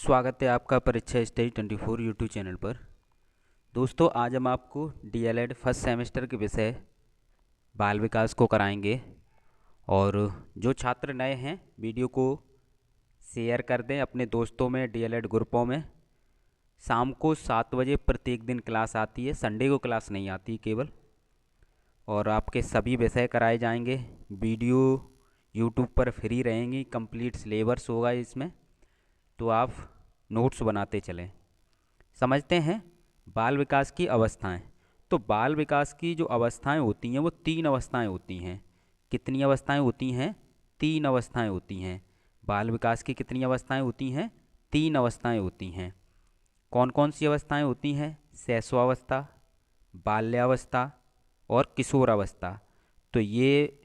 स्वागत है आपका परीक्षा स्टडी 24 यूट्यूब चैनल पर। दोस्तों, आज हम आपको डीएलएड फर्स्ट सेमेस्टर के विषय बाल विकास को कराएंगे। और जो छात्र नए हैं, वीडियो को शेयर कर दें अपने दोस्तों में, डीएलएड ग्रुपों में। शाम को 7 बजे प्रत्येक दिन क्लास आती है, संडे को क्लास नहीं आती केवल। और आपके सभी विषय कराए जाएंगे। वीडियो यूट्यूब पर फ्री रहेंगी, कंप्लीट सिलेबस होगा इसमें, तो आप नोट्स बनाते चलें। समझते हैं बाल विकास की अवस्थाएं। तो बाल विकास की जो अवस्थाएं होती हैं वो 3 अवस्थाएं होती हैं। कितनी अवस्थाएं होती हैं? 3 अवस्थाएं होती हैं। बाल विकास की कितनी अवस्थाएं होती हैं? 3 अवस्थाएं होती हैं। कौन कौन सी अवस्थाएं होती हैं? शैशवावस्था, बाल्यावस्था और किशोरावस्था। तो ये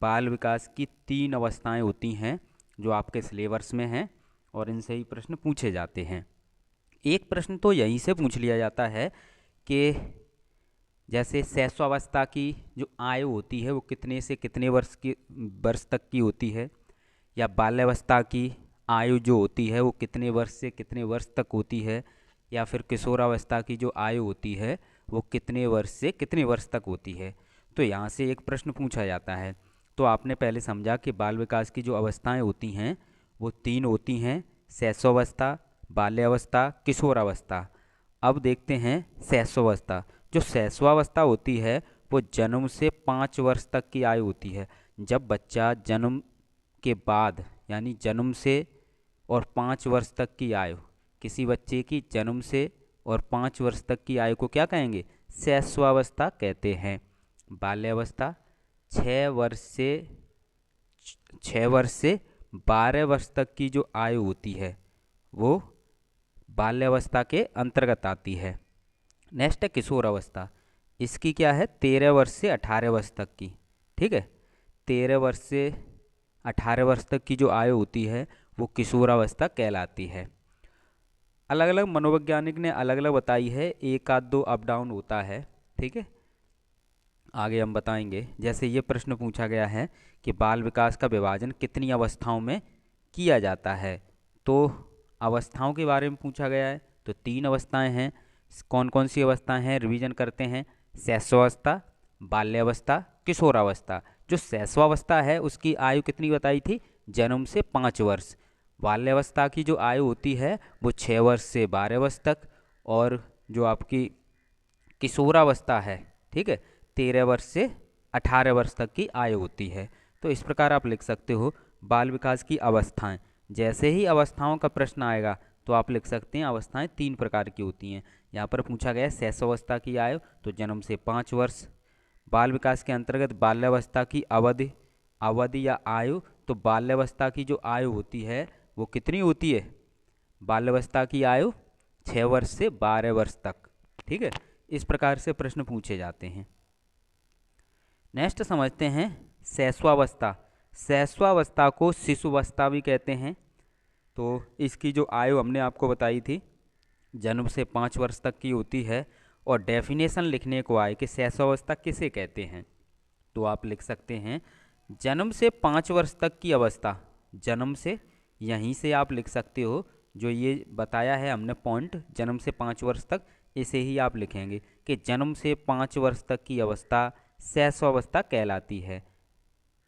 बाल विकास की 3 अवस्थाएं होती हैं जो आपके सिलेबस में हैं और इनसे ही प्रश्न पूछे जाते हैं। एक प्रश्न तो यहीं से पूछ लिया जाता है कि जैसे शैशवावस्था की जो आयु होती है वो कितने से कितने वर्ष तक की होती है, या बाल्यावस्था की आयु जो होती है वो कितने वर्ष से कितने वर्ष तक होती है, या फिर किशोरावस्था की जो आयु होती है वो कितने वर्ष से कितने वर्ष तक होती है। तो यहाँ से एक प्रश्न पूछा जाता है। तो आपने पहले समझा कि बाल विकास की जो अवस्थाएं होती हैं वो 3 होती हैं: शैशवावस्था, बाल्यावस्था, किशोरावस्था। अब देखते हैं शैशवावस्था। जो शैशवावस्था होती है वो जन्म से 5 वर्ष तक की आयु होती है। जब बच्चा जन्म के बाद, यानी जन्म से और 5 वर्ष तक की आयु, किसी बच्चे की जन्म से और 5 वर्ष तक की आयु को क्या कहेंगे? शैशवावस्था कहते हैं। बाल्यावस्था 6 वर्ष से 12 वर्ष तक की जो आयु होती है वो बाल्यावस्था के अंतर्गत आती है। नेक्स्ट है किशोरावस्था। इसकी क्या है? 13 वर्ष से 18 वर्ष तक की। ठीक है, 13 वर्ष से 18 वर्ष तक की जो आयु होती है वो किशोरावस्था कहलाती है। अलग अलग मनोवैज्ञानिक ने अलग अलग बताई है, एक आध दो अप डाउन होता है। ठीक है, आगे हम बताएंगे। जैसे ये प्रश्न पूछा गया है कि बाल विकास का विभाजन कितनी अवस्थाओं में किया जाता है। तो अवस्थाओं के बारे में पूछा गया है, तो 3 अवस्थाएं हैं। कौन कौन सी अवस्थाएं हैं? रिवीजन करते हैं। शैशवावस्था, बाल्यावस्था, किशोरावस्था। जो शैशवावस्था है उसकी आयु कितनी बताई थी? जन्म से 5 वर्ष। बाल्यावस्था की जो आयु होती है वो 6 वर्ष से 12 वर्ष तक। और जो आपकी किशोरावस्था है, ठीक है, 13 वर्ष से 18 वर्ष तक की आयु होती है। तो इस प्रकार आप लिख सकते हो बाल विकास की अवस्थाएं। जैसे ही अवस्थाओं का प्रश्न आएगा तो आप लिख सकते हैं अवस्थाएं 3 प्रकार की होती हैं। यहाँ पर पूछा गया है शैशवावस्था की आयु, तो जन्म से 5 वर्ष। बाल विकास के अंतर्गत बाल्यावस्था की अवधि अवधि या आयु, तो बाल्यावस्था की जो आयु होती है वो कितनी होती है? बाल्यावस्था की आयु 6 वर्ष से 12 वर्ष तक। ठीक है, इस प्रकार से प्रश्न पूछे जाते हैं। नेक्स्ट समझते हैं शैशवावस्था। शैशवावस्था को शिशुवस्था भी कहते हैं। तो इसकी जो आयु हमने आपको बताई थी जन्म से 5 वर्ष तक की होती है। और डेफिनेशन लिखने को आए कि शैशवावस्था किसे कहते हैं, तो आप लिख सकते हैं जन्म से 5 वर्ष तक की अवस्था। जन्म से, यहीं से आप लिख सकते हो, जो ये बताया है हमने पॉइंट जन्म से 5 वर्ष तक, इसे ही आप लिखेंगे कि जन्म से 5 वर्ष तक की अवस्था शैशवावस्था कहलाती है।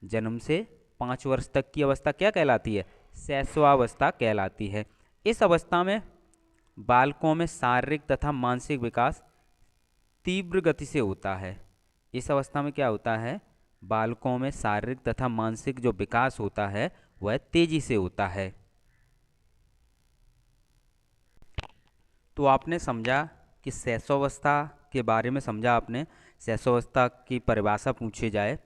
जन्म से 5 वर्ष तक की अवस्था क्या कहलाती है? शैशवावस्था कहलाती है। इस अवस्था में बालकों में शारीरिक तथा मानसिक विकास तीव्र गति से होता है। इस अवस्था में क्या होता है? बालकों में शारीरिक तथा मानसिक जो विकास होता है वह तेजी से होता है। तो आपने समझा कि शैशवावस्था के बारे में समझा आपने। शैशवावस्था की परिभाषा पूछी जाए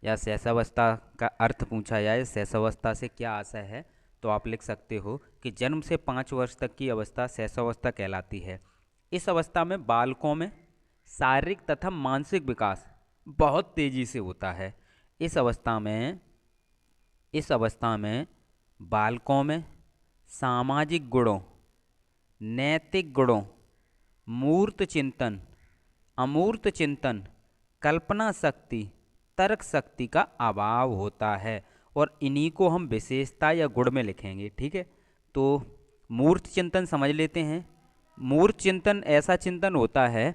या शैशवावस्था का अर्थ पूछा जाए, शैशवावस्था से क्या आशय है, तो आप लिख सकते हो कि जन्म से 5 वर्ष तक की अवस्था शैशवावस्था कहलाती है। इस अवस्था में बालकों में शारीरिक तथा मानसिक विकास बहुत तेजी से होता है। इस अवस्था में बालकों में सामाजिक गुणों, नैतिक गुणों, मूर्त चिंतन, अमूर्त चिंतन, कल्पना शक्ति, तर्क शक्ति का अभाव होता है। और इन्हीं को हम विशेषता या गुण में लिखेंगे। ठीक है, तो मूर्त चिंतन समझ लेते हैं। मूर्त चिंतन ऐसा चिंतन होता है,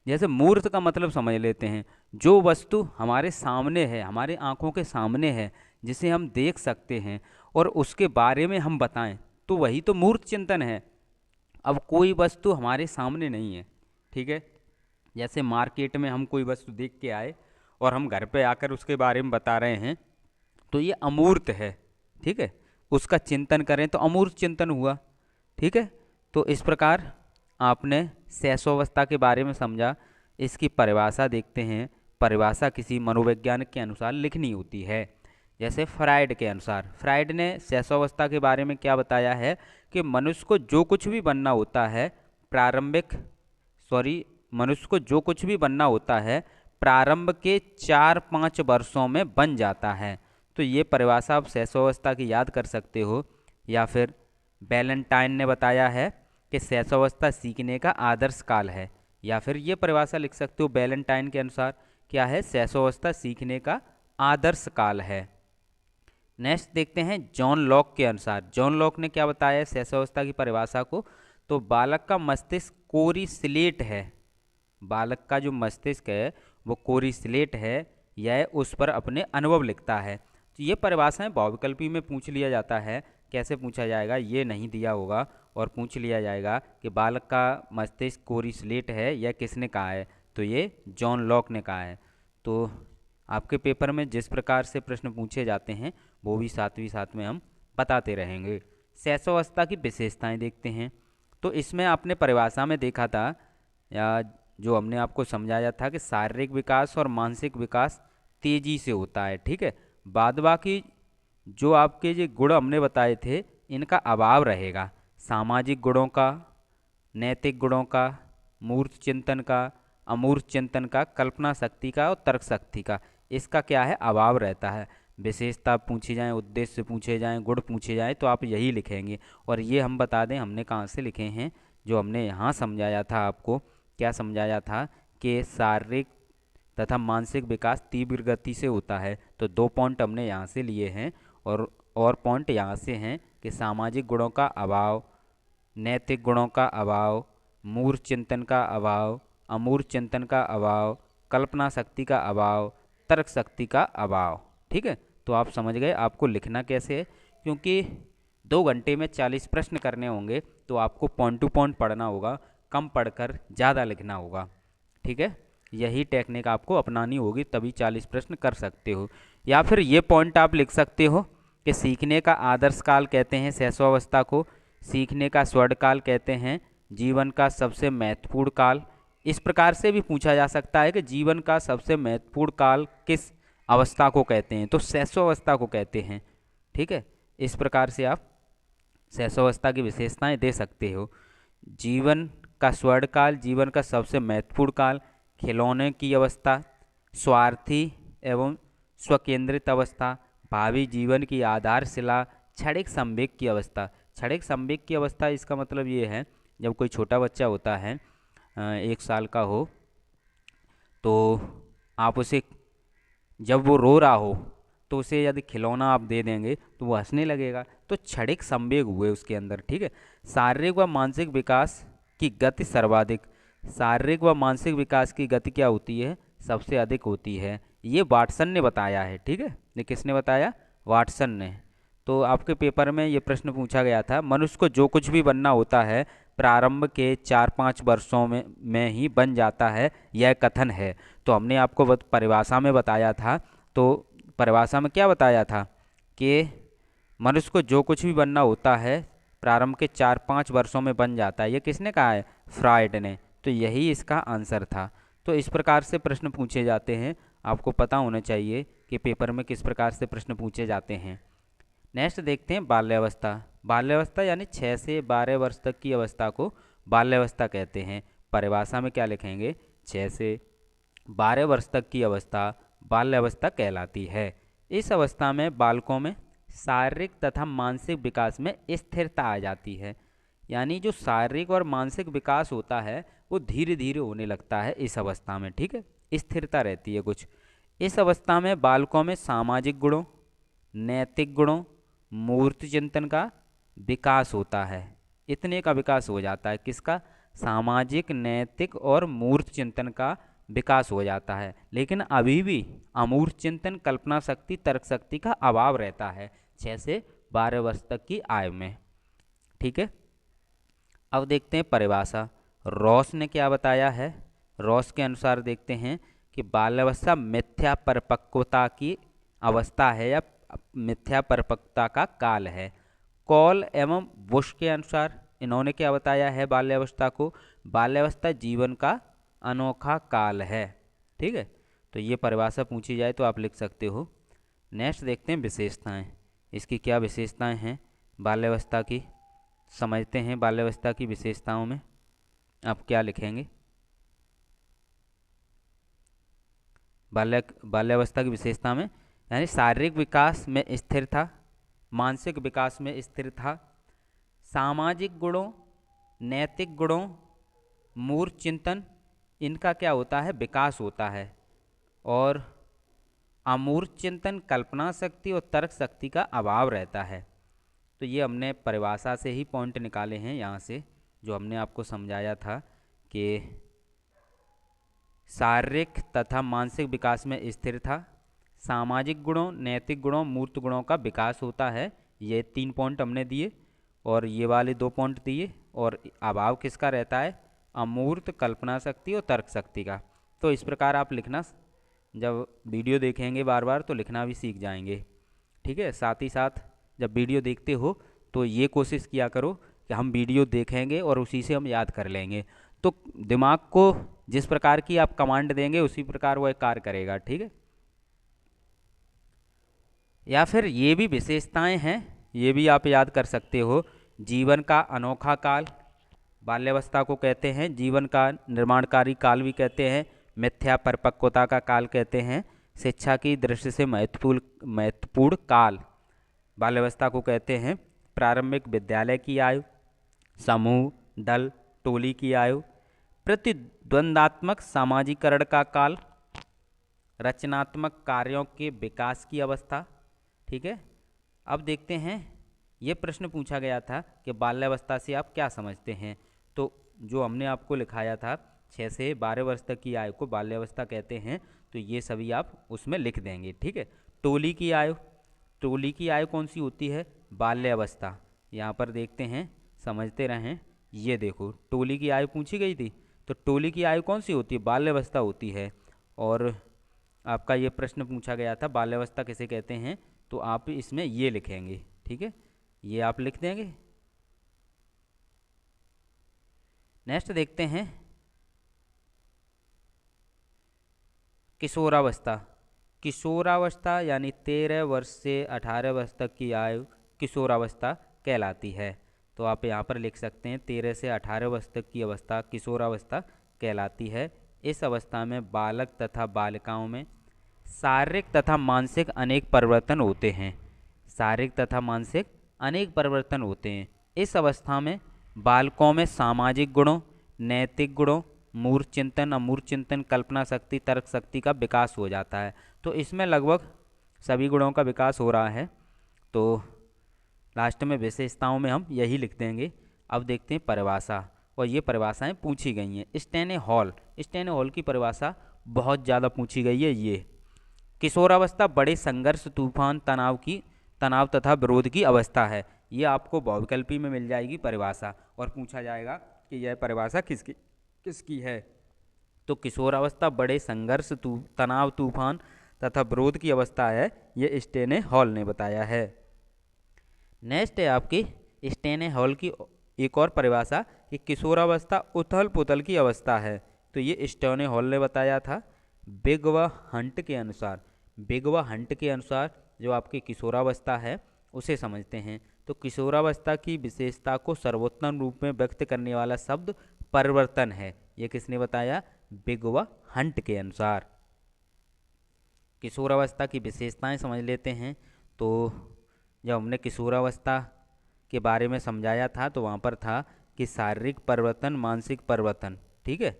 जैसे मूर्त का मतलब समझ लेते हैं, जो वस्तु हमारे सामने है, हमारे आंखों के सामने है, जिसे हम देख सकते हैं और उसके बारे में हम बताएं, तो वही तो मूर्त चिंतन है। अब कोई वस्तु हमारे सामने नहीं है, ठीक है, जैसे मार्केट में हम कोई वस्तु देख के आए और हम घर पे आकर उसके बारे में बता रहे हैं, तो ये अमूर्त है, ठीक है। उसका चिंतन करें तो अमूर्त चिंतन हुआ, ठीक है। तो इस प्रकार आपने शैशवावस्था के बारे में समझा। इसकी परिभाषा देखते हैं। परिभाषा किसी मनोवैज्ञानिक के अनुसार लिखनी होती है। जैसे फ्राइड के अनुसार, फ्राइड ने शैशवावस्था के बारे में क्या बताया है कि मनुष्य को जो कुछ भी बनना होता है प्रारंभिक सॉरी मनुष्य को जो कुछ भी बनना होता है प्रारंभ के 4-5 वर्षों में बन जाता है। तो ये परिभाषा आप शैशवावस्था की याद कर सकते हो। या फिर बैलेंटाइन ने बताया है कि शैशवावस्था सीखने का आदर्श काल है। या फिर ये परिभाषा लिख सकते हो बैलेंटाइन के अनुसार, क्या है, शैशवावस्था सीखने का आदर्श काल है। नेक्स्ट देखते हैं जॉन लॉक के अनुसार। जॉन लॉक ने क्या बताया है शैशवावस्था की परिभाषा को, तो बालक का मस्तिष्क कोरी स्लेट है। बालक का जो मस्तिष्क है वो कोरी स्लेट है, यह उस पर अपने अनुभव लिखता है। तो ये परिभाषाएं बहुविकल्पी में पूछ लिया जाता है। कैसे पूछा जाएगा, ये नहीं दिया होगा और पूछ लिया जाएगा कि बालक का मस्तिष्क कोरी स्लेट है, यह किसने कहा है, तो ये जॉन लॉक ने कहा है। तो आपके पेपर में जिस प्रकार से प्रश्न पूछे जाते हैं वो भी साथ में हम बताते रहेंगे। शैशवावस्था की विशेषताएं देखते हैं। तो इसमें आपने परिभाषा में देखा था, या जो हमने आपको समझाया था, कि शारीरिक विकास और मानसिक विकास तेजी से होता है, ठीक है। बाद बाकी जो आपके ये गुण हमने बताए थे इनका अभाव रहेगा। सामाजिक गुणों का, नैतिक गुणों का, मूर्त चिंतन का, अमूर्त चिंतन का, कल्पना शक्ति का और तर्क शक्ति का, इसका क्या है, अभाव रहता है। विशेषता पूछी जाए, उद्देश्य पूछे जाएं, गुण पूछे जाएं, तो आप यही लिखेंगे। और ये हम बता दें हमने कहाँ से लिखे हैं। जो हमने यहाँ समझाया था आपको, क्या समझाया था कि शारीरिक तथा मानसिक विकास तीव्र गति से होता है, तो 2 पॉइंट हमने यहाँ से लिए हैं। और पॉइंट यहाँ से हैं कि सामाजिक गुणों का अभाव, नैतिक गुणों का अभाव, मूर्त चिंतन का अभाव, अमूर्त चिंतन का अभाव, कल्पना शक्ति का अभाव, तर्क शक्ति का अभाव, ठीक है। तो आप समझ गए आपको लिखना कैसे है। क्योंकि 2 घंटे में 40 प्रश्न करने होंगे, तो आपको पॉइंट टू पॉइंट पढ़ना होगा, कम पढ़कर ज़्यादा लिखना होगा, ठीक है। यही टेक्निक आपको अपनानी होगी, तभी 40 प्रश्न कर सकते हो। या फिर ये पॉइंट आप लिख सकते हो कि सीखने का आदर्श काल कहते हैं शैशवावस्था को, सीखने का स्वर्ण काल कहते हैं, जीवन का सबसे महत्वपूर्ण काल। इस प्रकार से भी पूछा जा सकता है कि जीवन का सबसे महत्वपूर्ण काल किस अवस्था को कहते हैं, तो शैशवावस्था को कहते हैं, ठीक है। इस प्रकार से आप शैशवावस्था की विशेषताएं दे सकते हो। जीवन का स्वर्ण काल, जीवन का सबसे महत्वपूर्ण काल, खिलौने की अवस्था, स्वार्थी एवं स्वकेंद्रित अवस्था, भावी जीवन की आधारशिला, क्षणिक संवेग की अवस्था। क्षणिक संवेग की अवस्था इसका मतलब ये है, जब कोई छोटा बच्चा होता है 1 साल का हो, तो आप उसे, जब वो रो रहा हो तो उसे यदि खिलौना आप दे देंगे तो वो हंसने लगेगा, तो क्षणिक संवेग हुए उसके अंदर, ठीक है। शारीरिक व मानसिक विकास की गति सर्वाधिक, शारीरिक व मानसिक विकास की गति क्या होती है, सबसे अधिक होती है। ये वाटसन ने बताया है, ठीक है। ये किसने बताया, वाटसन ने। तो आपके पेपर में ये प्रश्न पूछा गया था, मनुष्य को जो कुछ भी बनना होता है प्रारंभ के 4-5 वर्षों में ही बन जाता है, यह कथन है। तो हमने आपको परिभाषा में बताया था, तो परिभाषा में क्या बताया था कि मनुष्य को जो कुछ भी बनना होता है प्रारंभ के 4-5 वर्षों में बन जाता है, ये किसने कहा है, फ्राइड ने। तो यही इसका आंसर था। तो इस प्रकार से प्रश्न पूछे जाते हैं, आपको पता होना चाहिए कि पेपर में किस प्रकार से प्रश्न पूछे जाते हैं। नेक्स्ट देखते हैं बाल्यावस्था। बाल्यावस्था यानी 6 से 12 वर्ष तक की अवस्था को बाल्यावस्था कहते हैं। परिभाषा में क्या लिखेंगे, 6 से 12 वर्ष तक की अवस्था बाल्यावस्था कहलाती है। इस अवस्था में बालकों में शारीरिक तथा मानसिक विकास में स्थिरता आ जाती है। यानी जो शारीरिक और मानसिक विकास होता है वो धीरे धीरे होने लगता है इस अवस्था में, ठीक है, स्थिरता रहती है कुछ। इस अवस्था में बालकों में सामाजिक गुणों, नैतिक गुणों, मूर्त चिंतन का विकास होता है। इतने का विकास हो जाता है। किसका? सामाजिक, नैतिक और मूर्त चिंतन का विकास हो जाता है। लेकिन अभी भी अमूर्त चिंतन, कल्पना शक्ति, तर्क शक्ति का अभाव रहता है 6 से 12 वर्ष तक की आयु में। ठीक है, अब देखते हैं परिभाषा। रॉस ने क्या बताया है? रॉस के अनुसार देखते हैं कि बाल्यावस्था मिथ्या परिपक्वता की अवस्था है या मिथ्या परिपक्वता का काल है। कॉल एवं बुश के अनुसार इन्होंने क्या बताया है बाल्यावस्था को? बाल्यावस्था जीवन का अनोखा काल है। ठीक है, तो ये परिभाषा पूछी जाए तो आप लिख सकते हो। नेक्स्ट देखते हैं विशेषताएं। इसकी क्या विशेषताएं हैं बाल्यावस्था की, समझते हैं। बाल्यावस्था की विशेषताओं में आप क्या लिखेंगे? बाल्यावस्था की विशेषता में यानी शारीरिक विकास में स्थिर था, मानसिक विकास में स्थिर था, सामाजिक गुणों, नैतिक गुणों, मूर्त चिंतन, इनका क्या होता है? विकास होता है। और अमूर्त चिंतन, कल्पना शक्ति और तर्क शक्ति का अभाव रहता है। तो ये हमने परिभाषा से ही पॉइंट निकाले हैं यहाँ से, जो हमने आपको समझाया था कि शारीरिक तथा मानसिक विकास में स्थिर था, सामाजिक गुणों, नैतिक गुणों, मूर्त गुणों का विकास होता है। ये 3 पॉइंट हमने दिए और ये वाले 2 पॉइंट दिए। और अभाव किसका रहता है? अमूर्त, कल्पना शक्ति और तर्क शक्ति का। तो इस प्रकार आप लिखना, जब वीडियो देखेंगे बार बार तो लिखना भी सीख जाएंगे। ठीक है, साथ ही साथ जब वीडियो देखते हो तो ये कोशिश किया करो कि हम वीडियो देखेंगे और उसी से हम याद कर लेंगे। तो दिमाग को जिस प्रकार की आप कमांड देंगे उसी प्रकार वो कार्य करेगा। ठीक है, या फिर ये भी विशेषताएं हैं, ये भी आप याद कर सकते हो। जीवन का अनोखा काल, बाल्यावस्था को कहते हैं जीवन का निर्माणकारी काल भी कहते हैं, मिथ्या परिपक्वता का काल कहते हैं, शिक्षा की दृष्टि से महत्वपूर्ण काल बाल्यावस्था को कहते हैं, प्रारंभिक विद्यालय की आयु, समूह, दल, टोली की आयु, प्रतिद्वंदात्मक सामाजिकरण का काल, रचनात्मक कार्यों के विकास की अवस्था। ठीक है, अब देखते हैं, ये प्रश्न पूछा गया था कि बाल्यावस्था से आप क्या समझते हैं। तो जो हमने आपको लिखाया था 6 से 12 वर्ष तक की आयु को बाल्यावस्था कहते हैं, तो ये सभी आप उसमें लिख देंगे। ठीक है, टोली की आयु, टोली की आयु कौन सी होती है? बाल्यावस्था। यहाँ पर देखते हैं, समझते रहें। ये देखो, टोली की आयु पूछी गई थी, तो टोली की आयु कौन सी होती है? बाल्यावस्था होती है। और आपका ये प्रश्न पूछा गया था बाल्यावस्था किसे कहते हैं, तो आप इसमें ये लिखेंगे। ठीक है, ये आप लिख देंगे। नेक्स्ट देखते हैं किशोरावस्था। किशोरावस्था यानी 13 वर्ष से 18 वर्ष तक की आयु किशोरावस्था कहलाती है। तो आप यहाँ पर लिख सकते हैं 13 से 18 वर्ष तक की अवस्था किशोरावस्था कहलाती है। इस अवस्था में बालक तथा बालिकाओं में शारीरिक तथा मानसिक अनेक परिवर्तन होते हैं। शारीरिक तथा मानसिक अनेक परिवर्तन होते हैं। इस अवस्था में बालकों में सामाजिक गुणों, नैतिक गुणों, मूर्त चिंतन, अमूर्त चिंतन, कल्पना शक्ति, तर्क शक्ति का विकास हो जाता है। तो इसमें लगभग सभी गुणों का विकास हो रहा है। तो लास्ट में विशेषताओं में हम यही लिख देंगे। अब देखते हैं परिभाषा, और ये परिभाषाएं पूछी गई हैं। स्टेने हॉल की परिभाषा बहुत ज़्यादा पूछी गई है। ये किशोरावस्था बड़े संघर्ष, तूफान, तनाव तथा विरोध की अवस्था है। ये आपको बहुविकल्पी में मिल जाएगी परिभाषा, और पूछा जाएगा कि यह परिभाषा किसकी है। तो किशोरावस्था बड़े संघर्ष, तनाव, तूफान तथा विरोध की अवस्था है, ये स्टेने हॉल ने बताया है। नेक्स्ट है आपकी स्टेने हॉल की एक और परिभाषा कि किशोरावस्था उथल पुथल की अवस्था है। तो ये स्टेने हॉल ने बताया था। बिग व हंट के अनुसार जो आपकी किशोरावस्था है उसे समझते हैं। तो किशोरावस्था की विशेषता को सर्वोत्तम रूप में व्यक्त करने वाला शब्द परिवर्तन है। ये किसने बताया? बिग व हंट के अनुसार। किशोरावस्था की विशेषताएं समझ लेते हैं। तो जब हमने किशोरावस्था के बारे में समझाया था तो वहाँ पर था कि शारीरिक परिवर्तन, मानसिक परिवर्तन, ठीक है,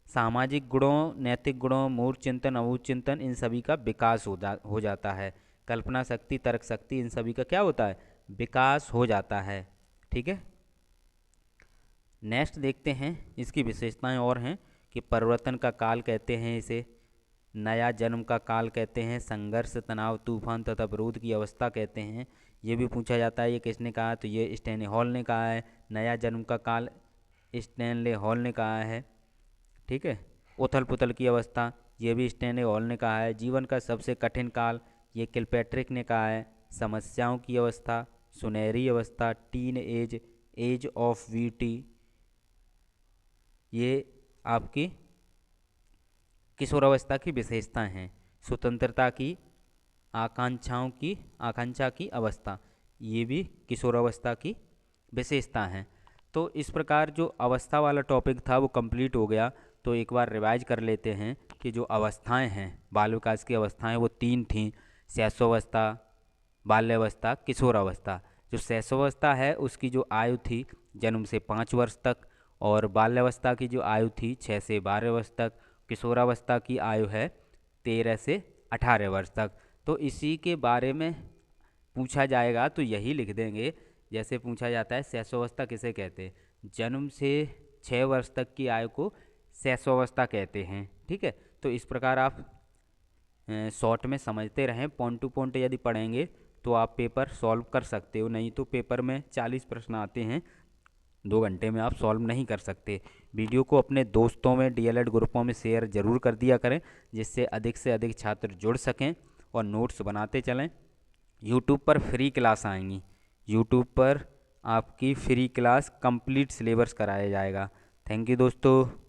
सामाजिक गुणों, नैतिक गुणों, मूर्त चिंतन, अमूर्त चिंतन, इन सभी का विकास हो जाता है। कल्पना शक्ति, तर्क शक्ति, इन सभी का क्या होता है? विकास हो जाता है। ठीक है, नेक्स्ट देखते हैं इसकी विशेषताएं और हैं कि परिवर्तन का काल कहते हैं इसे, नया जन्म का काल कहते हैं, संघर्ष, तनाव, तूफान तथा विरोध की अवस्था कहते हैं। ये भी पूछा जाता है ये किसने कहा, तो ये स्टैनली हॉल ने कहा है। नया जन्म का काल स्टैनली हॉल ने कहा है। ठीक है। उथल पुथल की अवस्था ये भी स्टैनली हॉल ने कहा है। जीवन का सबसे कठिन काल ये किलपैट्रिक ने कहा है। समस्याओं की अवस्था, सुनहरी अवस्था, teen age, age of beauty, ये आपकी किशोरावस्था की विशेषताएं हैं। स्वतंत्रता की आकांक्षा की अवस्था, ये भी किशोरावस्था की विशेषता हैं। तो इस प्रकार जो अवस्था वाला टॉपिक था वो कंप्लीट हो गया। तो एक बार रिवाइज कर लेते हैं कि जो अवस्थाएं हैं, बाल विकास की अवस्थाएं, वो 3 थीं: शैशवावस्था, बाल्यावस्था, किशोरावस्था। जो शैशवावस्था है उसकी जो आयु थी जन्म से 5 वर्ष तक, और बाल्यावस्था की जो आयु थी 6 से 12 वर्ष तक। किशोरावस्था की आयु है 13 से 18 वर्ष तक। तो इसी के बारे में पूछा जाएगा तो यही लिख देंगे। जैसे पूछा जाता है शैशवावस्था किसे कहते हैं, जन्म से 6 वर्ष तक की आयु को शैशवावस्था कहते हैं। ठीक है। तो इस प्रकार आप शॉर्ट में समझते रहें। पॉइंट टू पॉइंट यदि पढ़ेंगे तो आप पेपर सॉल्व कर सकते हो, नहीं तो पेपर में 40 प्रश्न आते हैं, 2 घंटे में आप सॉल्व नहीं कर सकते। वीडियो को अपने दोस्तों में, डीएलएड ग्रुपों में शेयर जरूर कर दिया करें, जिससे अधिक से अधिक छात्र जुड़ सकें और नोट्स बनाते चलें। यूट्यूब पर फ्री क्लास आएंगी, यूट्यूब पर आपकी फ्री क्लास कंप्लीट सिलेबस कराया जाएगा। थैंक यू दोस्तों।